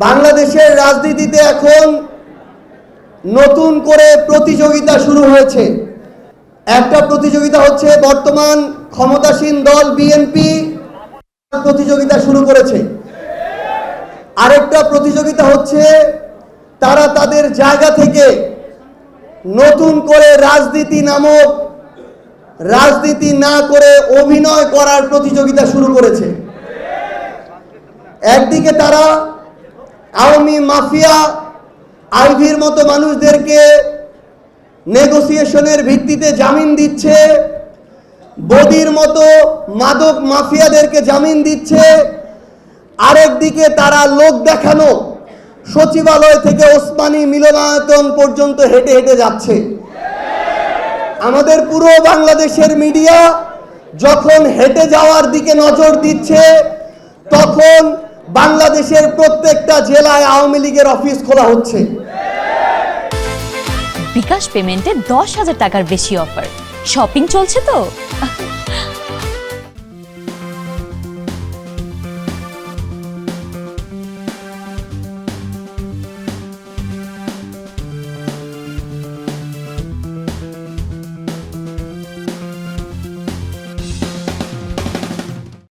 বাংলাদেশের রাজনীতিতে এখন নতুন করে প্রতিযোগিতা শুরু হয়েছে। একটা প্রতিযোগিতা হচ্ছে বর্তমান ক্ষমতাসীন দল বিএনপি প্রতিযোগিতা শুরু করেছে। আরেকটা প্রতিযোগিতা হচ্ছে তারা তাদের জায়গা থেকে নতুন করে রাজনীতি নামক রাজনীতি না করে অভিনয় করার প্রতিযোগিতা শুরু করেছে। একদিকে তারা আওয়ামী মাফিয়া আইভির মতো মানুষদেরকে নেগোসিয়েশনের ভিত্তিতে জামিন দিচ্ছে, বদির মতো মাদক মাফিয়াদেরকে জামিন দিচ্ছে। আরেকদিকে তারা লোক দেখানো সচিবালয় থেকে ওসমানী মিলনায়তন পর্যন্ত হেঁটে হেঁটে যাচ্ছে। আমাদের পুরো বাংলাদেশের মিডিয়া যখন হেঁটে যাওয়ার দিকে নজর দিচ্ছে, তখন বাংলাদেশের প্রত্যেকটা জেলায় আওয়ামী লীগের অফিস খোলা হচ্ছে। বিকাশ পেমেন্টে 10,000 টাকার বেশি অফার, শপিং চলছে তো।